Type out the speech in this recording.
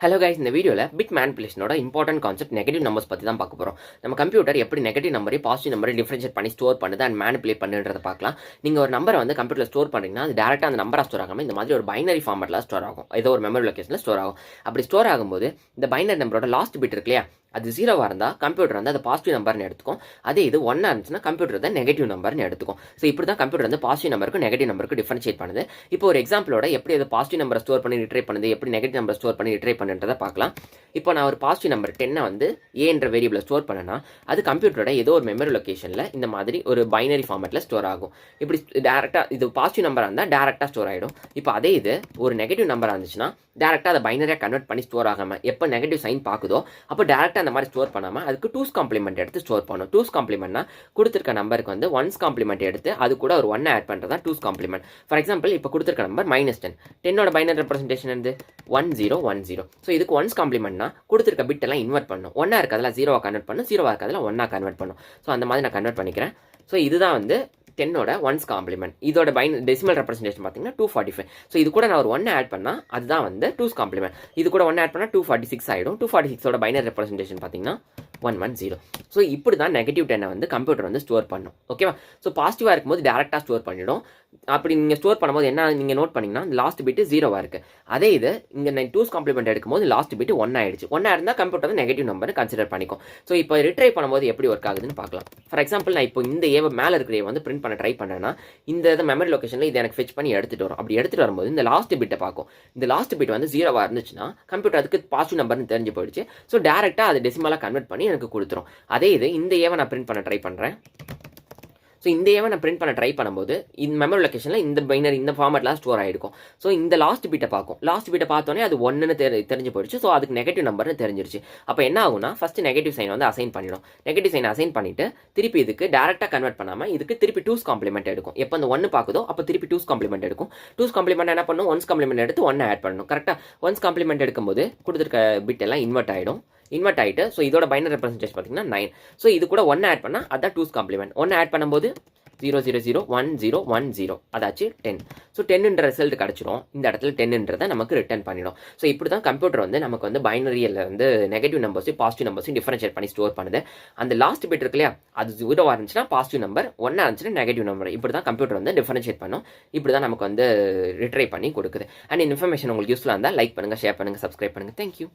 Hello guys, இந்த வீடியோவில் bit மேனிபுலேஷனோட இம்பார்ட்டன்ட் கான்செப்ட் நெகட்டிவ் நம்பர்ஸ் பற்றி தான் பார்க்க போகிறோம். நம்ம கம்ப்யூட்டர் எப்படி நெகட்டிவ் நம்பரை பாசிட்டிவ் நம்பரை டிஃபரன்ஷியேட் பண்ணி ஸ்டோர் பண்ணுது அண்ட் மேனிபுலேட் பண்ணுறதை பார்க்கலாம். நீங்கள் ஒரு நம்பரை வந்து கம்ப்யூட்டரில் ஸ்டோர் பண்ணுறீங்கன்னா அது டேரெக்டாக அந்த நம்பராக ஸ்டோர் ஆகாமல் இந்த மாதிரி ஒரு பைனரி ஃபார்மெட்டில் ஸ்டோர் ஆகும். ஏதோ ஒரு மெமரி லொகேஷனில் ஸ்டோர் ஆகும். அப்படி ஸ்டோர் ஆகும்போது இந்த பைனரி நம்பரோட லாஸ்ட் பிட் இருக்கு இல்லையா, அது 0வாக இருந்தால் கம்ப்யூட்டர் வந்து அது பாசிட்டிவ் நம்பர்னு எடுத்துக்கும். அதே இது 1 இருந்துச்சுன்னா கம்ப்யூட்டர் தான் நெகட்டிவ் நம்பர்னு எடுத்துக்கும். ஸோ இப்படி தான் கம்ப்யூட்டர் வந்து பாசிட்டிவ் நம்பருக்கு நெகட்டிவ் நம்பருக்கு டிஃபரன்ஷியேட் பண்ணுது. இப்போ ஒரு எக்ஸாம்பிளோட எப்படி அது பாசிட்டிவ் நம்பரை ஸ்டோர் பண்ணி ரிட்ரை பண்ணுது, எப்படி நெகட்டிவ் நம்பர் ஸ்டோர் பண்ணி ரிட்ரை பண்ணுறதை பார்க்கலாம். இப்போ நான் ஒரு பாசிட்டிவ் நம்பர் 10 வந்து ஏன்ற வேரியபிளை ஸ்டோர் பண்ணேன்னா அது கம்ப்யூட்டரோட ஏதோ ஒரு மெமரி லொகேஷனில் இந்த மாதிரி ஒரு பைனரி ஃபார்மெட்டில் ஸ்டோர் ஆகும். இப்படி டேரெக்டாக இது பாசிட்டிவ் நம்பராக இருந்தால் டேரெக்டாக ஸ்டோர் ஆகிடும். இப்போ அதே இது ஒரு நெகட்டிவ் நம்பராக இருந்துச்சுன்னா டேரெக்டாக அதை பைனரியாக கன்வெர்ட் பண்ணி ஸ்டோர் ஆகாமல் எப்போ நெகட்டிவ் சைன் பார்க்குதோ அப்போ டேரெக்டாக அந்த மாதிரி ஸ்டோர் பண்ணாமல் அதுக்கு 2's காம்ப்ளிமெண்ட் எடுத்து ஸ்டோர் பண்ணும். 2's காம்ப்ளிமெண்ட்னா கொடுத்துருக்க நம்பருக்கு வந்து 1's காம்ப்ளிமெண்ட் எடுத்து அது கூட ஒரு 1 ஆட் பண்ணுறது தான் 2's காம்ப்ளிமெண்ட். ஃபார் எக்ஸாம்பிள் இப்போ கொடுத்துருக்க நம்பர் -10, 10ஓட பைனரி ரெப்ரசன்டேஷன் வந்து 1010. ஸோ இதுக்கு 1's காம்ப்ளிமெண்ட்னா கொடுத்துருக்க பிட் எல்லாம் இன்வெர்ட் பண்ணும். 1 இருக்கிறதுல 0 கன்வெர்ட் பண்ணும், 0 இருக்கிறதுல 1 கன்வெர்ட் பண்ணும். ஸோ அந்த மாதிரி நான் கன்வெர்ட் பண்ணிக்கிறேன். ஸோ இதுதான் வந்து 10ஓட 1's காம்ப்ளிமெண்ட். இதோட டெசிமல் ரெப்ரசன்டேஷன் பார்த்தீங்கன்னா 245. ஸோ இது கூட நான் ஒரு 1 ஆட் பண்ணால் அதுதான் வந்து 2's காம்ப்ளிமெண்ட். இது கூட 1 ஆட் பண்ணால் 246 ஆகிடும். 246ஓட பைனரி ரெப்ரசன்டேஷன் பார்த்தீங்கன்னா 110. ஸோ இப்படி தான் நெகட்டிவ் 10 வந்து கம்ப்யூட்டர் வந்து ஸ்டோர் பண்ணும். ஓகேவா? ஸோ பாசிட்டிவாக இருக்கும்போது டேரெக்டாக ஸ்டோர் பண்ணிடும். அப்படி நீங்கள் ஸ்டோர் பண்ணும்போது என்ன நீங்கள் நோட் பண்ணிங்கன்னா லாஸ்ட் பிட்டு 0வாக இருக்குது. அதே இது இங்கே 2's காம்ப்ளிமெண்ட் எடுக்கும்போது லாஸ்ட் பிட்டு 1 ஆகிடுச்சு. 1 இருந்தால் கம்ப்யூட்டர் நெகட்டிவ் நம்பர் கன்சிடர் பண்ணிக்கும். ஸோ இப்போ ரிட்ரை பண்ணும்போது எப்படி ஒர்க் ஆகுதுன்னு பார்க்கலாம். ஃபார் எக்ஸாம்பிள் நான் இப்போ இந்த ஏவை மேலே இருக்கிற வந்து பிரிண்ட் பண்ண ட்ரை பண்ணுறேன்னா இந்த மெமரி லொகேஷனில் இதை எனக்கு ஃபெச் பண்ணி எடுத்துகிட்டு வரும். அப்படி எடுத்துகிட்டு வரும்போது இந்த லாஸ்ட் பிட்டை பார்க்கும். இந்த லாஸ்ட் பிட் வந்து 0வாக இருந்துச்சுன்னா கம்ப்யூட்டர் அதுக்கு பாசிட்டிவ் நம்பர்னு தெரிஞ்சு போயிடுச்சு. ஸோ டேரெக்டாக அது டெசிமலாக கன்வெர்ட் பண்ணி எனக்கு கொடுத்துரும். அதே இது இந்த ஏவை நான் பிரிண்ட் பண்ண ட்ரை பண்ணுறேன். ஸோ இந்த ஏவை நான் பிரிண்ட் பண்ண ட்ரை பண்ணும்போது இந்த மெமரி லொகேஷனில் இந்த பைனரி இந்த ஃபார்மெட்லாம் ஸ்டோர் ஆகிருக்கும். ஸோ இந்த லாஸ்ட் பிட்டை பார்க்கும். லாஸ்ட் பிட்டை பார்த்தோன்னே அது 1ன்னு தெரிஞ்சு போயிடுச்சு. ஸோ அதுக்கு நெகட்டிவ் நம்பர்னு தெரிஞ்சிருச்சு. அப்போ என்ன ஆகும்னா ஃபஸ்ட்டு நெகட்டிவ் சைன் வந்து அசைன் பண்ணிடும். நெகட்டிவ் சைன் அசைன் பண்ணிவிட்டு திருப்பி இதுக்கு டேரெக்டாக கன்வெர்ட் பண்ணாமல் இதுக்கு திருப்பி 2's காம்ப்ளிமெண்ட் எடுக்கும். எப்போ அந்த 1 பார்க்குதோ அப்போ திருப்பி 2's காம்ப்ளிமெண்ட் எடுக்கும். 2's காம்ப்ளிமெண்ட் என்ன பண்ணும்? 1's காம்ப்ளிமெண்ட் எடுத்து 1 ஆட் பண்ணணும். கரெக்டாக 1's காம்ப்ளிமெண்ட் எடுக்கும்போது கொடுத்துருக்க பிட் எல்லாம் இன்வெர்ட் ஆகிடும். இன்வெர்ட் ஆகிட்டு ஸோ இதோட பைனரி ரெப்ரசன்டேஷன் பார்த்தீங்கன்னா 9. ஸோ இது கூட 1 ஆட் பண்ணால் அதான் 2's காம்ப்ளிமெண்ட். 1 ஆட் பண்ணும்போது 0001010 அதாச்சு 10. ஸோ 10ன்ற ரிசல்ட் கிடச்சிரும். இந்த இடத்துல 10ன்றதை நமக்கு ரிட்டர்ன் பண்ணிடும். ஸோ இப்படி தான் கம்ப்யூட்டர் வந்து நமக்கு வந்து பைனரியில் வந்து நெகட்டிவ் நம்பர்ஸையும் பாசிட்டிவ் நம்பர்ஸையும் டிஃபரன்ஷியேட் பண்ணி ஸ்டோர் பண்ணுது. அந்த லாஸ்ட் பிட் இருக்கு இல்லையா, அது 0வாக இருந்துச்சுன்னா பாசிட்டிவ் நம்பர், 1 இருந்துச்சுன்னா நெகட்டிவ் நம்பர். இப்படி தான் கம்ப்யூட்டர் வந்து டிஃபரன்ஷியேட் பண்ணும். இப்படி தான் நமக்கு வந்து ரிட்ரை பண்ணி கொடுக்குது. அண்ட் இன்ஃபர்மேஷன் உங்களுக்கு யூஸ்ஃபுல்லாக இருந்தால் லைக் பண்ணுங்கள், ஷேர் பண்ணுங்கள், சப்ஸ்கிரைப் பண்ணுங்கள். தேங்க்யூ.